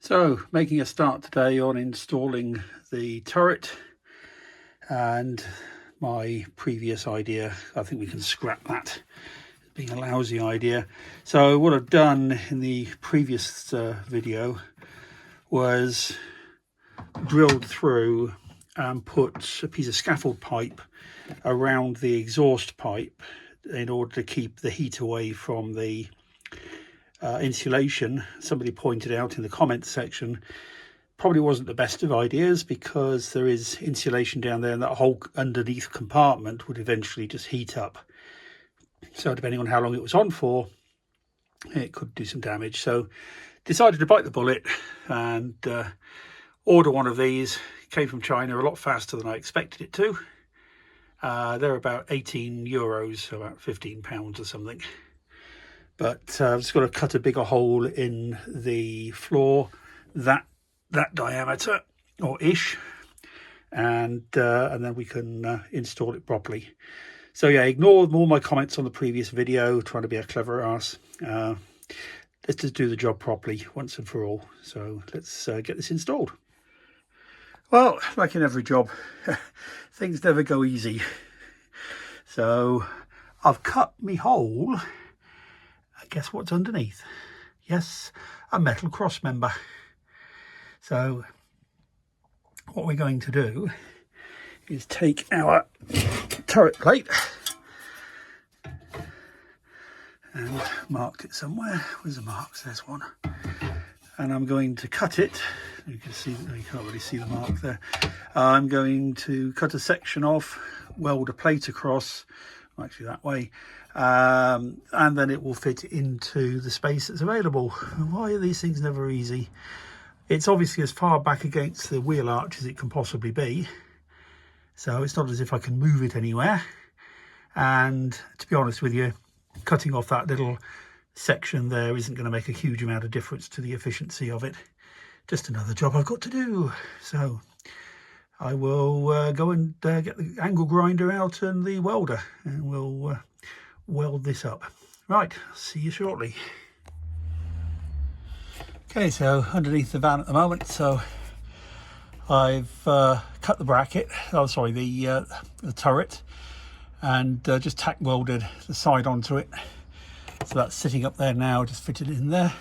So, making a start today on installing the turret, and my previous idea, I think we can scrap that as being a lousy idea. So what I've done in the previous video was drilled through and put a piece of scaffold pipe around the exhaust pipe in order to keep the heat away from the insulation. Somebody pointed out in the comments section probably wasn't the best of ideas, because there is insulation down there and that whole underneath compartment would eventually just heat up. So depending on how long it was on for, it could do some damage. So decided to bite the bullet and order one of these. It came from China a lot faster than I expected it to. They're about €18, so about £15 or something. But I've just got to cut a bigger hole in the floor, that diameter or ish, and then we can install it properly. So yeah, ignore all my comments on the previous video trying to be a clever ass. Let's just do the job properly once and for all. So let's get this installed. Well, like in every job, things never go easy. So I've cut me hole. Guess what's underneath? Yes, a metal cross member. So what we're going to do is take our turret plate and mark it somewhere. Where's the marks? There's one. And I'm going to cut it. You can see, you can't really see the mark there. I'm going to cut a section off, weld a plate across, actually that way, and then it will fit into the space that's available. Why are these things never easy? It's obviously as far back against the wheel arch as it can possibly be, so it's not as if I can move it anywhere. And to be honest with you, cutting off that little section there isn't going to make a huge amount of difference to the efficiency of it. Just another job I've got to do. So I will go and get the angle grinder out and the welder, and we'll weld this up. Right, see you shortly. Okay, so underneath the van at the moment, so I've cut the bracket, the turret, and just tack welded the side onto it. So that's sitting up there now, just fitted in there.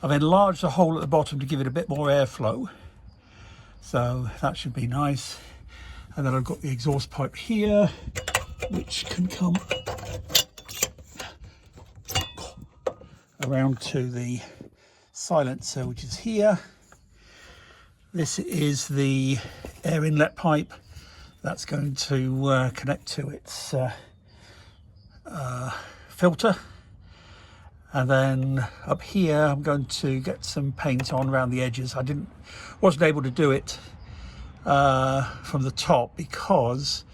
I've enlarged the hole at the bottom to give it a bit more airflow, so that should be nice. And then I've got the exhaust pipe here, which can come around to the silencer, which is here. This is the air inlet pipe that's going to connect to its filter. And then up here I'm going to get some paint on around the edges. I wasn't able to do it from the top because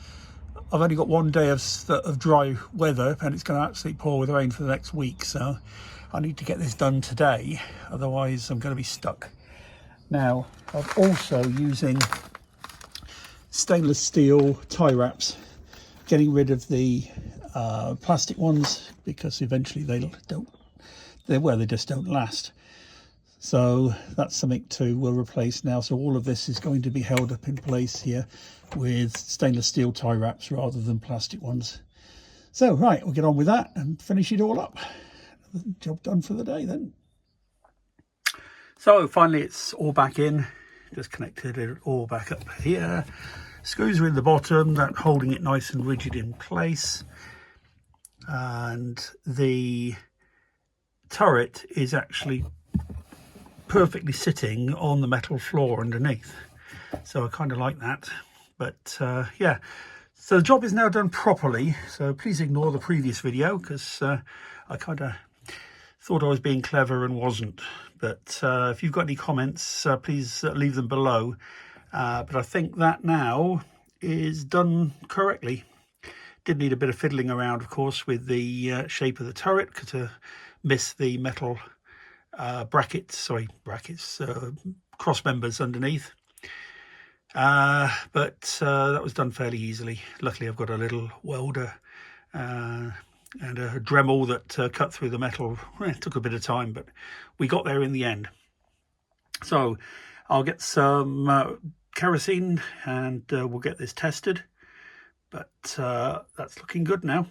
I've only got one day of dry weather, and it's going to absolutely pour with rain for the next week. So I need to get this done today, otherwise I'm going to be stuck. Now I'm also using stainless steel tie wraps, getting rid of the plastic ones, because eventually they just don't last. So that's something to replace now. So all of this is going to be held up in place here with stainless steel tie wraps rather than plastic ones. So right, we'll get on with that and finish it all up. Job done for the day then. So finally it's all back in, just connected it all back up here. Screws are in the bottom, that holding it nice and rigid in place. And the turret is actually perfectly sitting on the metal floor underneath, so I kind of like that. But yeah, so the job is now done properly, so please ignore the previous video, because I kind of thought I was being clever and wasn't. But if you've got any comments, please leave them below. But I think that now is done correctly. Did need a bit of fiddling around, of course, with the shape of the turret to miss the metal cross members underneath. But that was done fairly easily. Luckily, I've got a little welder and a Dremel that cut through the metal. It took a bit of time, but we got there in the end. So I'll get some kerosene and we'll get this tested, but that's looking good now.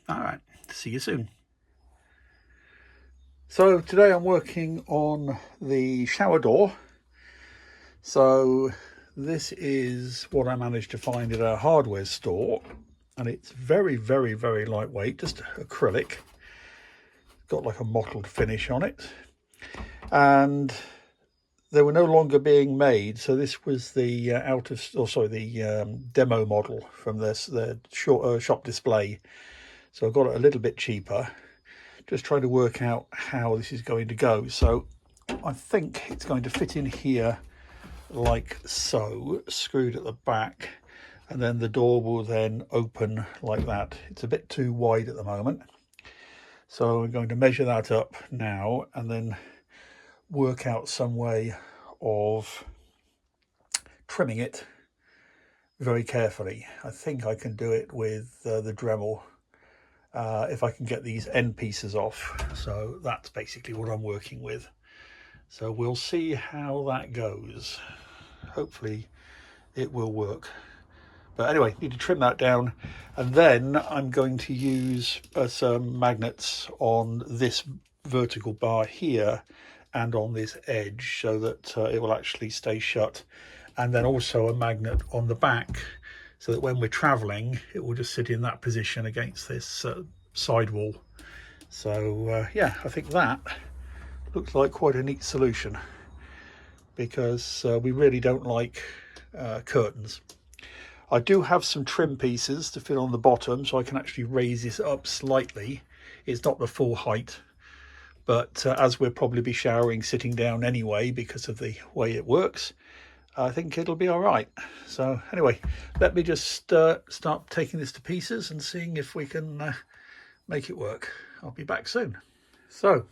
All right, see you soon. So today I'm working on the shower door. So this is what I managed to find at a hardware store, and it's very, very, very lightweight, just acrylic. Got like a mottled finish on it, and they were no longer being made. So this was the demo model from the shop display. So I got it a little bit cheaper. Just trying to work out how this is going to go. So I think it's going to fit in here like so, screwed at the back, and then the door will then open like that. It's a bit too wide at the moment, so we're going to measure that up now and then work out some way of trimming it very carefully. I think I can do it with the Dremel if I can get these end pieces off. So that's basically what I'm working with. So we'll see how that goes. Hopefully it will work. But anyway, need to trim that down, and then I'm going to use some magnets on this vertical bar here and on this edge so that it will actually stay shut, and then also a magnet on the back so that when we're traveling it will just sit in that position against this sidewall. So yeah, I think that looks like quite a neat solution, because we really don't like curtains. I do have some trim pieces to fit on the bottom, so I can actually raise this up slightly. It's not the full height, but as we'll probably be showering sitting down anyway because of the way it works, I think it'll be all right. So anyway, let me just start taking this to pieces and seeing if we can make it work. I'll be back soon. So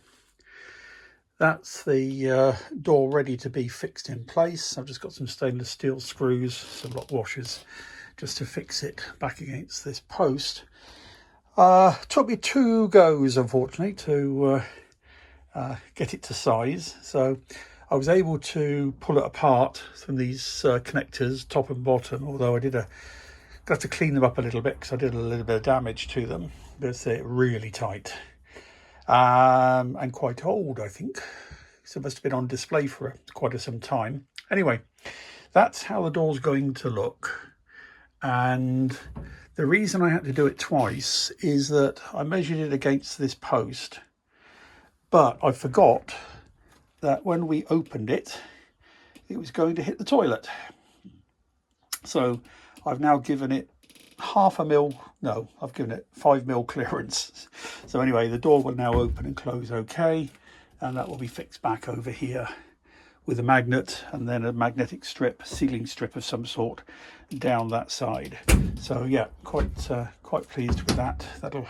that's the door ready to be fixed in place. I've just got some stainless steel screws, some lock washers, just to fix it back against this post. Took me 2 goes, unfortunately, to get it to size. So I was able to pull it apart from these connectors, top and bottom, although I got to clean them up a little bit because I did a little bit of damage to them. But they're really tight. And quite old, I think. So it must have been on display for quite some time. Anyway, that's how the door's going to look. And the reason I had to do it twice is that I measured it against this post, but I forgot that when we opened it, it was going to hit the toilet. So I've now given it I've given it 5mm clearance. So anyway, the door will now open and close okay, and that will be fixed back over here with a magnet and then a magnetic strip, sealing strip of some sort down that side. So yeah, quite pleased with that. That'll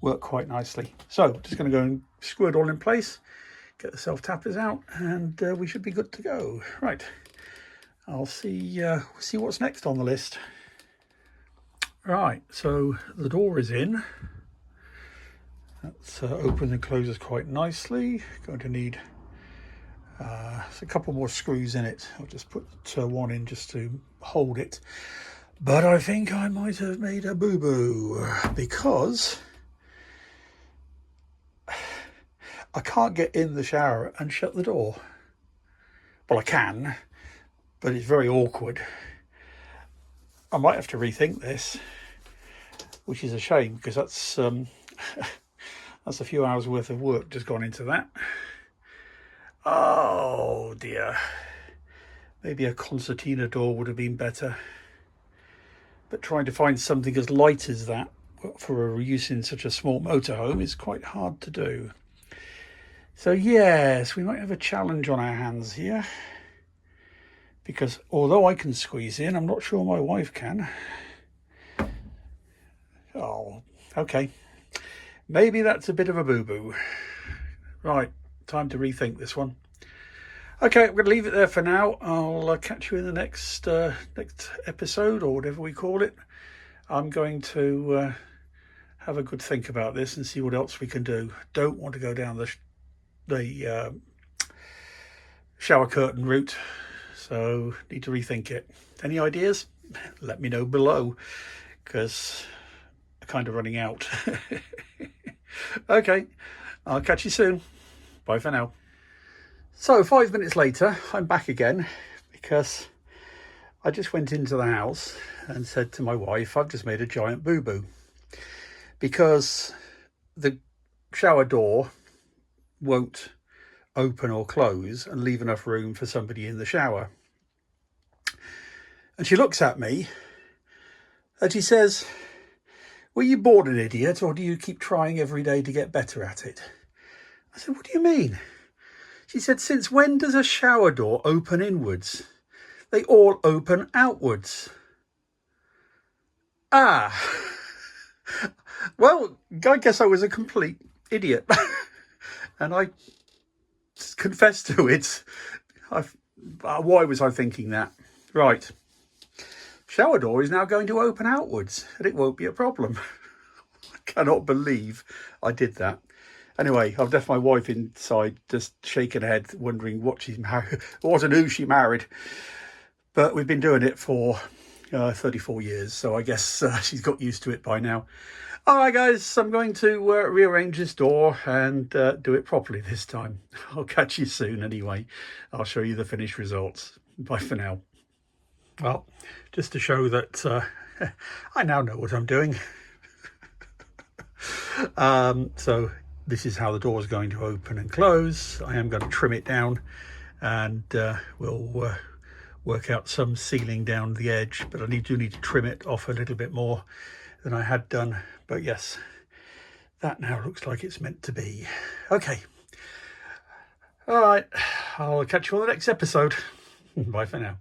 work quite nicely. So just going to go and screw it all in place, get the self-tappers out, and we should be good to go. Right, I'll see what's next on the list. Right, so the door is in. That's open and closes quite nicely. Going to need a couple more screws in it. I'll just put one in just to hold it. But I think I might have made a boo-boo, because I can't get in the shower and shut the door. Well, I can, but it's very awkward. I might have to rethink this, which is a shame, because that's that's a few hours worth of work just gone into that. Oh dear, maybe a concertina door would have been better, but trying to find something as light as that for a use in such a small motorhome is quite hard to do. So yes, we might have a challenge on our hands here, because although I can squeeze in, I'm not sure my wife can. Oh, okay. Maybe that's a bit of a boo-boo. Right, time to rethink this one. Okay, I'm going to leave it there for now. I'll catch you in the next episode, or whatever we call it. I'm going to have a good think about this and see what else we can do. Don't want to go down the shower curtain route, so need to rethink it. Any ideas? Let me know below, because I'm kind of running out. Okay, I'll catch you soon. Bye for now. So 5 minutes later, I'm back again, because I just went into the house and said to my wife, I've just made a giant boo-boo, because the shower door won't open or close and leave enough room for somebody in the shower. And she looks at me and she says, were you born an idiot, or do you keep trying every day to get better at it? I said, what do you mean? She said, since when does a shower door open inwards? They all open outwards. Ah, well, I guess I was a complete idiot. And I confess to it. Why was I thinking that? Right. Shower door is now going to open outwards, and it won't be a problem. I cannot believe I did that. Anyway, I've left my wife inside, just shaking her head, wondering what she's married, what and who she married. But we've been doing it for 34 years, so I guess she's got used to it by now. All right, guys, I'm going to rearrange this door and do it properly this time. I'll catch you soon anyway. I'll show you the finished results. Bye for now. Well, just to show that I now know what I'm doing. So this is how the door is going to open and close. I am going to trim it down, and we'll work out some sealing down the edge, but I do need to trim it off a little bit more than I had done. But yes, that now looks like it's meant to be. Okay. All right. I'll catch you on the next episode. Bye for now.